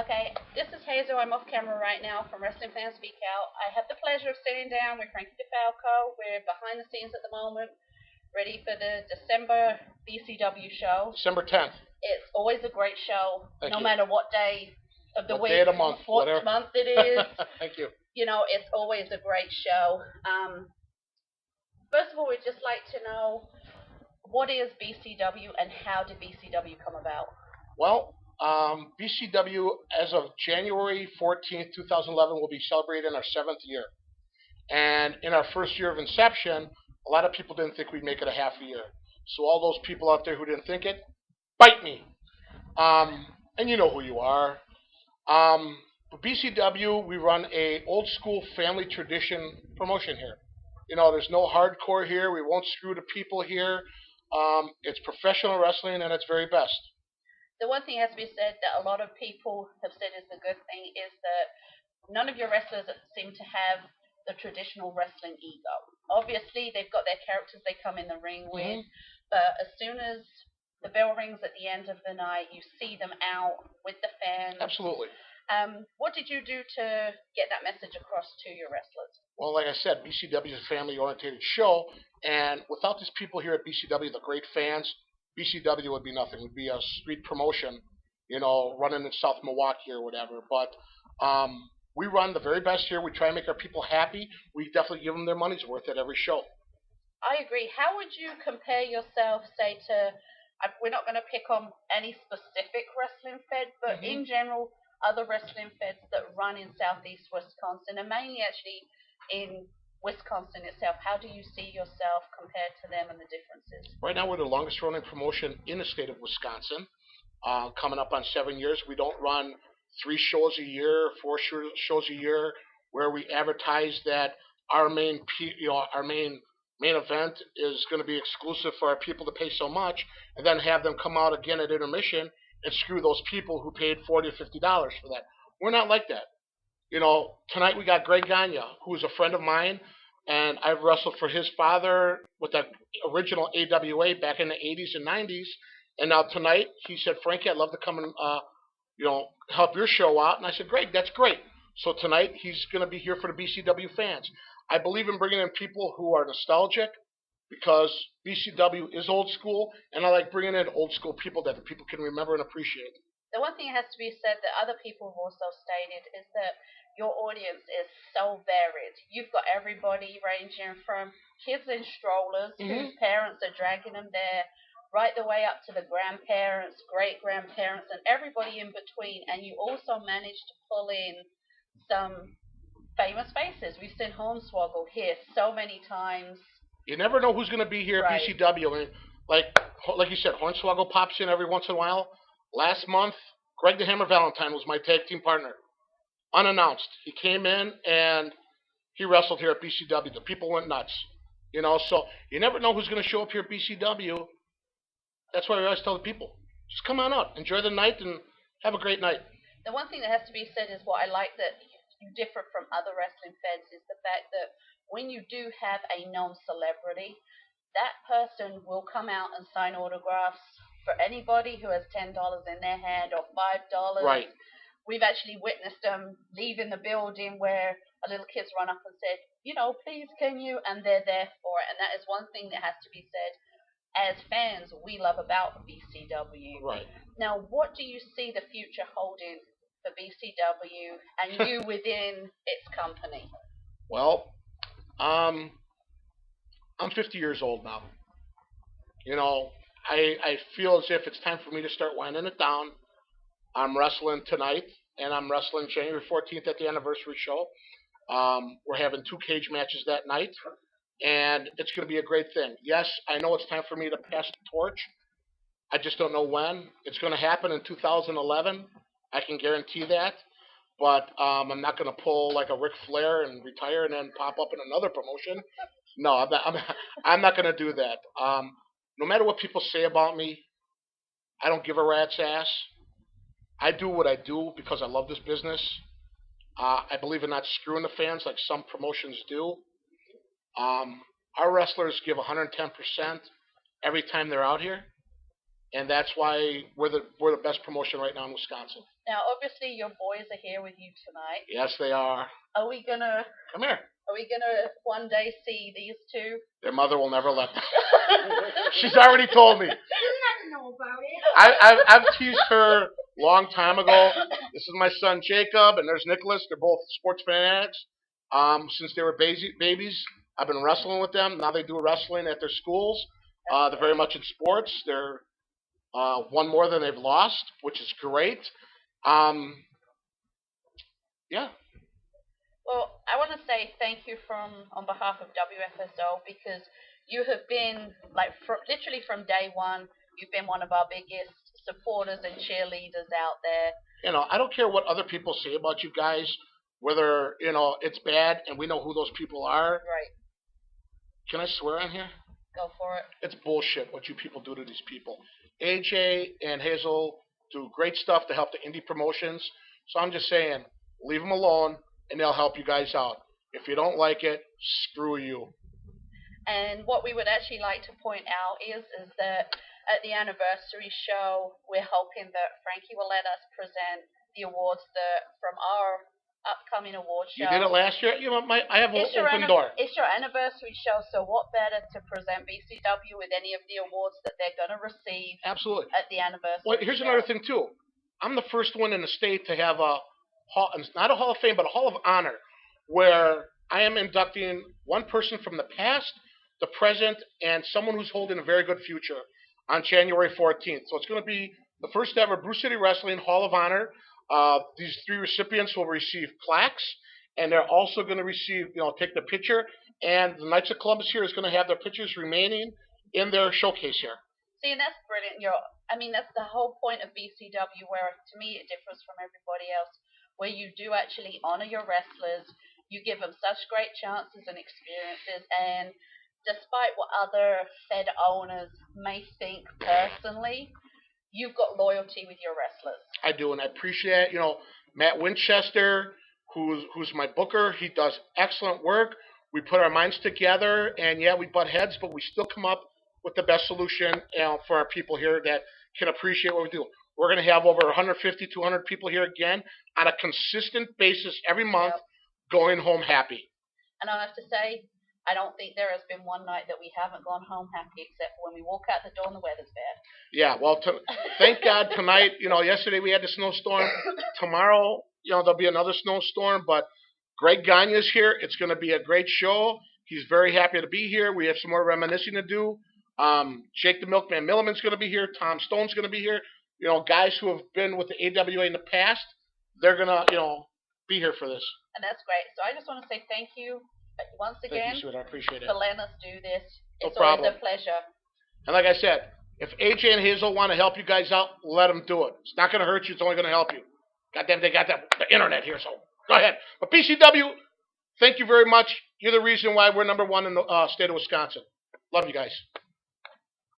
Okay, this is Hazel. I'm off camera right now from Wrestling Fans Speak Out. I have the pleasure of sitting down with Frankie DeFalco. We're behind the scenes at the moment, ready for the December BCW show. December 10th. It's always a great show, no matter what day of the week, day of the month, what month it is. Thank you. You know, it's always a great show. First of all, we'd just like to know, what is BCW and how did BCW come about? Well, BCW, as of January 14th, 2011, will be celebrating our 7th year. And in our first year of inception, a lot of people didn't think we'd make it a half a year. So all those people out there who didn't think it, bite me. And you know who you are. For BCW, we run a old school family tradition promotion here. You know, there's no hardcore here. We won't screw the people here. It's professional wrestling at its very best. The one thing has to be said that a lot of people have said is the good thing is that none of your wrestlers seem to have the traditional wrestling ego. Obviously, they've got their characters they come in the ring with, but as soon as the bell rings at the end of the night, you see them out with the fans. Absolutely. What did you do to get that message across to your wrestlers? Well, like I said, BCW is a family-oriented show, and without these people here at BCW, the great fans, BCW would be nothing. It would be a street promotion, you know, running in South Milwaukee or whatever. But we run the very best here. We try and make our people happy. We definitely give them their money's worth at every show. I agree. How would you compare yourself, say, to, we're not going to pick on any specific wrestling fed, but in general, other wrestling feds that run in Southeast Wisconsin, and mainly actually in Wisconsin itself. How do you see yourself compared to them and the differences? Right now, we're the longest running promotion in the state of Wisconsin. Coming up on 7 years, we don't run 3 shows a year, 4 shows a year, where we advertise that our main event is going to be exclusive for our people to pay so much, and then have them come out again at intermission and screw those people who paid $40 or $50 for that. We're not like that. You know, tonight we got Greg Gagne, who is a friend of mine, and I've wrestled for his father with that original AWA back in the 80s and 90s. And now tonight, he said, Frankie, I'd love to come and, help your show out. And I said, Greg, that's great. So tonight, he's going to be here for the BCW fans. I believe in bringing in people who are nostalgic, because BCW is old school, and I like bringing in old school people that the people can remember and appreciate. The one thing that has to be said that other people have also stated is that your audience is so varied. You've got everybody ranging from kids in strollers whose parents are dragging them there, right the way up to the grandparents, great-grandparents, and everybody in between. And you also manage to pull in some famous faces. We've seen Hornswoggle here so many times. You never know who's going to be here at BCW. I mean, like you said, Hornswoggle pops in every once in a while. Last month, Greg the Hammer Valentine was my tag team partner. Unannounced. He came in and he wrestled here at BCW. The people went nuts. You know, so you never know who's going to show up here at BCW. That's why we always tell the people, just come on out, enjoy the night, and have a great night. The one thing that has to be said is what I like that you differ from other wrestling feds is the fact that when you do have a known celebrity, that person will come out and sign autographs for anybody who has $10 in their hand or $5. Right. We've actually witnessed them leaving the building where a little kid's run up and said, you know, please can you? And they're there for it. And that is one thing that has to be said. As fans, we love about BCW. Right. Now, what do you see the future holding for BCW and you within its company? Well, I'm 50 years old now. You know, I feel as if it's time for me to start winding it down. I'm wrestling tonight, and I'm wrestling January 14th at the anniversary show. We're having 2 cage matches that night, and it's going to be a great thing. Yes, I know it's time for me to pass the torch. I just don't know when. It's going to happen in 2011. I can guarantee that. But I'm not going to pull like a Ric Flair and retire and then pop up in another promotion. No, I'm not going to do that. No matter what people say about me, I don't give a rat's ass. I do what I do because I love this business. I believe in not screwing the fans like some promotions do. Our wrestlers give 110% every time they're out here. and that's why we're the best promotion right now in Wisconsin. Now, obviously, your boys are here with you tonight. Yes, they are. Are we gonna? Come here. Are we gonna one day see these two? Their mother will never let them. She's already told me. She doesn't know about it. I've teased her long time ago. This is my son Jacob, and there's Nicholas. They're both sports fanatics. Since they were babies, I've been wrestling with them. Now they do wrestling at their schools. They're very much in sports. They're one more than they've lost, which is great. Yeah. Well, I want to say thank you on behalf of WFSO, because you have been literally from day one. You've been one of our biggest supporters and cheerleaders out there. You know, I don't care what other people say about you guys, whether it's bad, and we know who those people are. Right. Can I swear on here? Go for it. It's bullshit what you people do to these people. AJ and Hazel do great stuff to help the indie promotions. So I'm just saying, leave them alone, and they'll help you guys out. If you don't like it, screw you. And what we would actually like to point out is that at the anniversary show, we're hoping that Frankie will let us present the awards from our upcoming award show. You did it last year? I have an open door. It's your anniversary show, so what better to present BCW with any of the awards that they're going to receive Absolutely. at the anniversary Well, here's show. another thing, too. I'm the first one in the state to have not a Hall of Fame, but a Hall of Honor, where I am inducting one person from the past, the present, and someone who's holding a very good future on January 14th. So it's going to be the first ever Brew City Wrestling Hall of Honor. These three recipients will receive plaques, and they're also going to receive, take the picture. And the Knights of Columbus here is going to have their pictures remaining in their showcase here. See, and that's brilliant. That's the whole point of BCW, where to me it differs from everybody else, where you do actually honor your wrestlers. You give them such great chances and experiences, and despite what other Fed owners may think personally, you've got loyalty with your wrestlers. I do, and I appreciate Matt Winchester, who's my booker. He does excellent work. We put our minds together, and yeah, we butt heads, but we still come up with the best solution for our people here that can appreciate what we do. We're going to have over 150, 200 people here again on a consistent basis every month, going home happy. And I have to say, I don't think there has been one night that we haven't gone home happy, except for when we walk out the door and the weather's bad. Yeah, well, thank God tonight, yesterday we had the snowstorm. Tomorrow, there'll be another snowstorm, but Greg Gagne's here. It's going to be a great show. He's very happy to be here. We have some more reminiscing to do. Jake the Milkman Milliman's going to be here. Tom Stone's going to be here. Guys who have been with the AWA in the past, they're going to, be here for this. And that's great. So I just want to say thank you once again. Thank you, sweetheart. I appreciate it. For letting us do this. No It's problem. always a pleasure. And like I said, if AJ and Hazel want to help you guys out, let them do it. It's not going to hurt you. It's only going to help you. Goddamn, they got the internet here, so go ahead. But BCW, thank you very much. You're the reason why we're number one in the state of Wisconsin. Love you guys.